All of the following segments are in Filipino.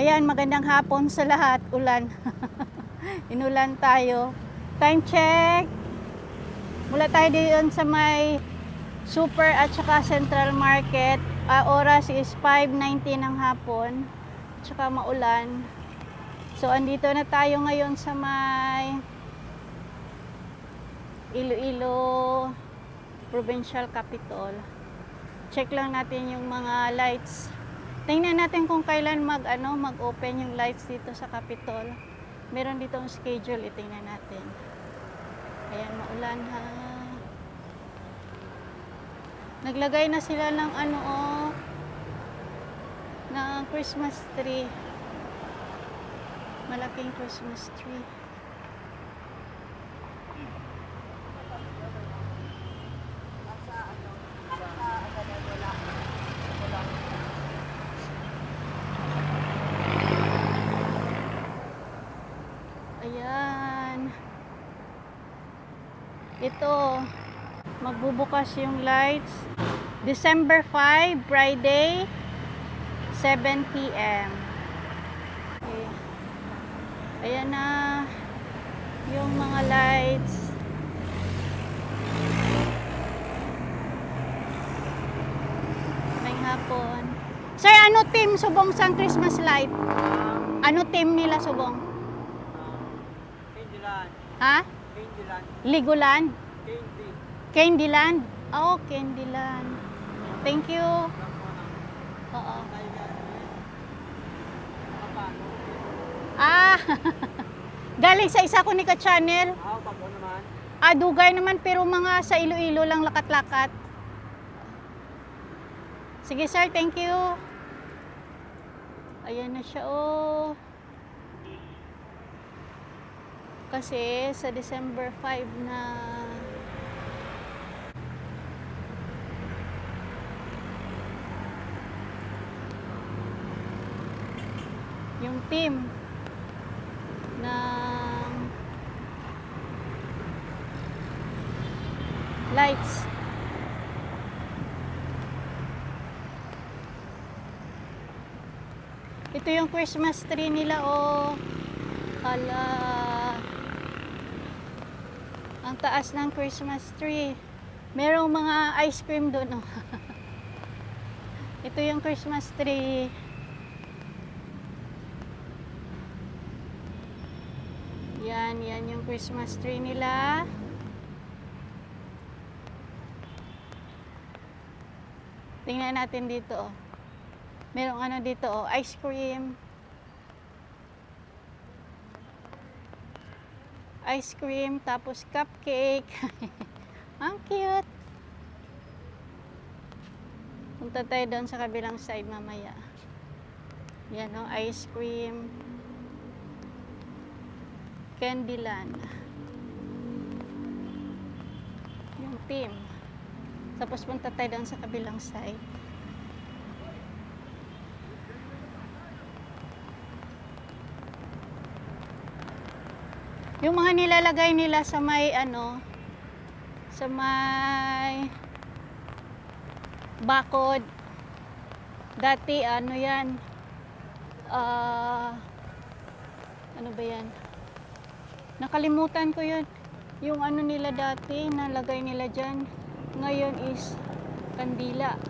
Ayan, magandang hapon sa lahat. Ulan. Inulan tayo. Time check. Mula tayo diyon sa may Super at saka Central Market. Oras is 5:19 ng hapon. Tsaka maulan. So, andito na tayo ngayon sa may Iloilo Provincial Capital. Check lang natin yung mga lights. Tingnan natin kung kailan mag-open yung lights dito sa Capitol. Meron dito ang schedule, itingnan natin. Ayan, maulan ha. Naglagay na sila ng ng Christmas tree. Malaking Christmas tree. Ayan. Ito, magbubukas yung lights. December 5, Friday, 7 p.m. Okay. Ayan na yung mga lights. May hapon. Sir, ano team subong sang Christmas light? Ano team nila subong? Ha? Candyland. Legoland? Candy. Candyland? Oh, Candyland. Thank you. Oo. Galing sa isa ko ni ka-channel. Bago naman. Dugay naman pero mga sa Iloilo lang lakat-lakat. Sige sir, thank you. Ayan na siya oh. Kasi sa December 5 na yung team ng lights. Ito yung Christmas tree nila oh. Hala. Ang taas ng Christmas tree. Merong mga ice cream doon oh. Ito yung Christmas tree. Yan yung Christmas tree nila. Tingnan natin dito oh. Merong dito oh, ice cream. Ice cream, tapos cupcake. Ang cute. Punta tayo doon sa kabilang side mamaya. Yan oh, ice cream. Candyland. Yung team. Tapos punta tayo doon sa kabilang side. Yung mga nilalagay nila sa may sa may bakod. Dati yan? Ano ba yan? Nakalimutan ko yun. Yung nila dati, nalagay nila dyan. Ngayon is kandila.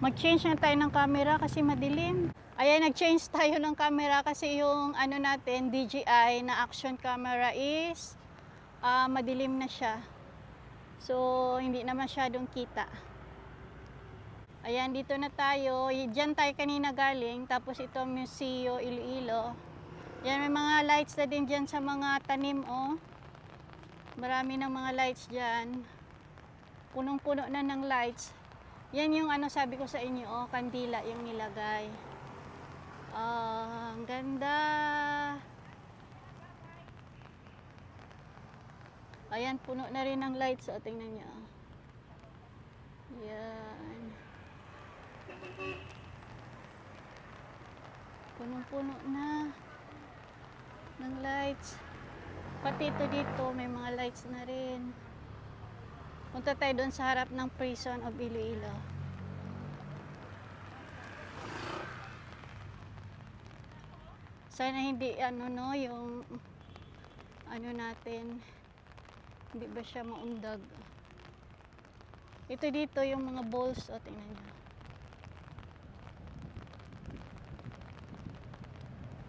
Mag-change na tayo ng camera kasi madilim. Ayan, nag-change tayo ng camera kasi yung natin, DJI na action camera is madilim na siya. So, hindi na masyadong kita. Ayan, dito na tayo. Diyan tayo kanina galing. Tapos ito, Museo Iloilo. Yan, may mga lights na din dyan sa mga tanim, oh. Marami ng mga lights dyan. Punong-puno na ng lights. Yan yung sabi ko sa inyo, oh, kandila yung nilagay. Ang ganda. Ayan, puno na rin ng lights. O, tingnan nyo. Yan. Punong-puno na ng lights. Pati ito dito, may mga lights na rin. Punta tayo doon sa harap ng Prison of Iloilo. Sana hindi ano no, yung ano natin, hindi ba siya maundag. Ito dito yung mga balls, o tingnan nyo.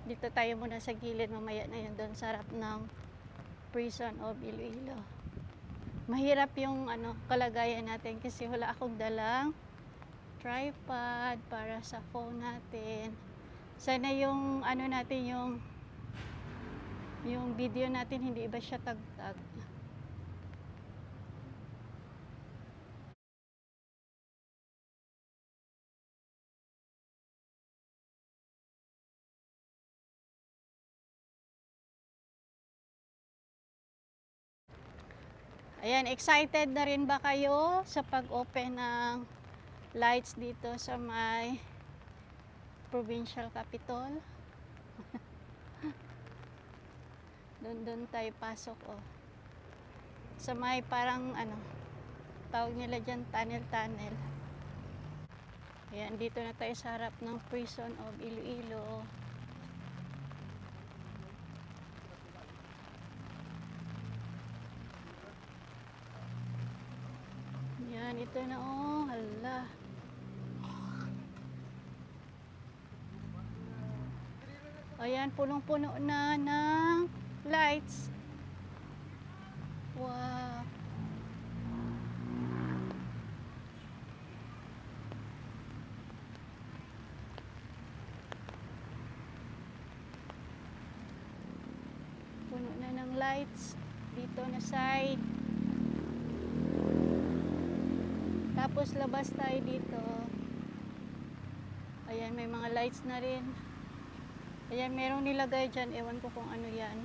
Dito tayo muna sa gilid, mamaya na yun doon sa harap ng Prison of Iloilo. Mahirap yung ano, kalagayan natin kasi wala akong dalang tripod para sa phone natin. Sana yung ano natin, yung video natin hindi ba siya tagtag. Ayan, excited na rin ba kayo sa pag-open ng lights dito sa may Provincial Capitol? Doon tayo pasok, oh. Sa may parang ano, tawag nila dyan, tunnel. Ayan, dito na tayo sa harap ng Prison of Iloilo. Yan, ito na, oh, hala. Ayan, punong-puno na ng lights. Wow. Puno na ng lights dito na side. Tapos labas tayo dito. Ayan, may mga lights na rin. Ayan, merong nilagay dyan. Ewan ko kung ano yan.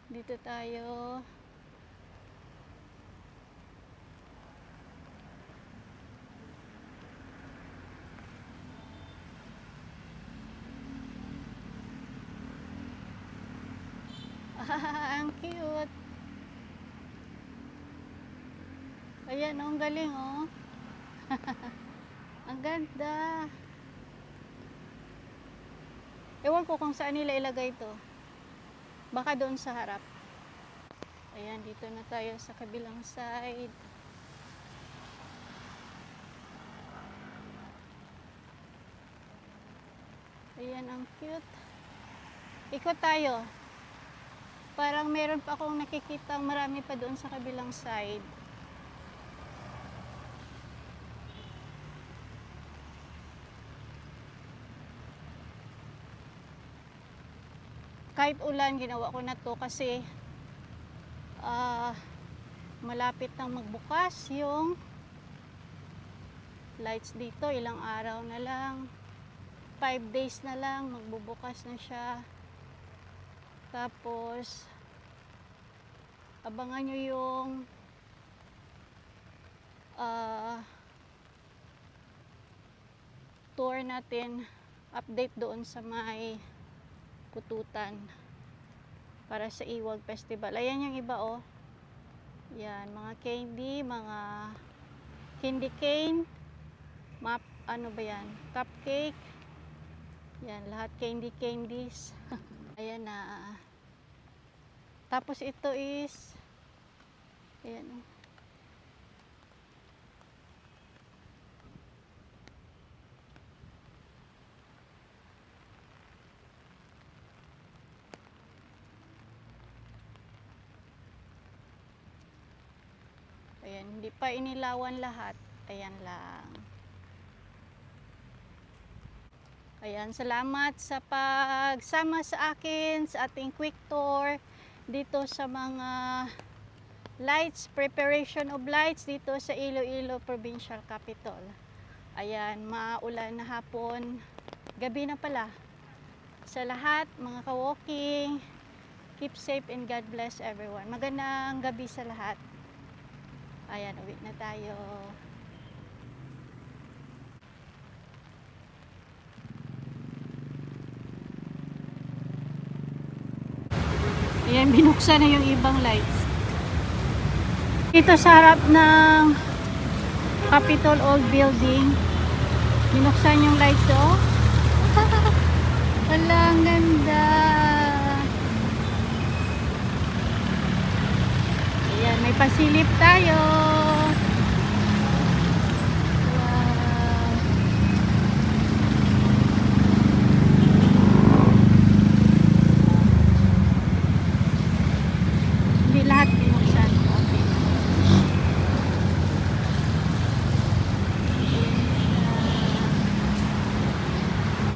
Dito tayo. Ang cute. Ayan, ang galing, oh. Ang ganda. Ewan ko kung saan nila ilagay ito. Baka doon sa harap. Ayan, dito na tayo sa kabilang side. Ayan, ang cute. Ikot tayo. Parang meron pa akong nakikita marami pa doon sa kabilang side. Kahit ulan, ginawa ko na to kasi malapit nang magbukas yung lights dito. Ilang araw na lang, 5 days na lang magbubukas na siya. Tapos abangan nyo yung tour natin, update doon sa may Pututan para sa Iwag Festival. Ayan yung iba, oh. Yan, mga candy, mga candy cane, map, ano ba yan, cupcake. Yan, lahat candies. Ayan na. Tapos ito is, ayan, oh. Ayan, hindi pa inilawan lahat. Ayan lang. Ayan, salamat sa pagsama sa akin sa ating quick tour dito sa mga lights, preparation of lights dito sa Iloilo Provincial Capitol. Ayan, maulan na hapon. Gabi na pala. Sa lahat, mga ka-walking, keep safe and God bless everyone. Magandang gabi sa lahat. Ayan, uwi na tayo. Ayan, binuksan na yung ibang lights. Dito sa harap ng Capitol Old Building, binuksan yung lights, oh. Wala, ang ganda. Ayan, may pasilip tayo. Wow. Hindi lahat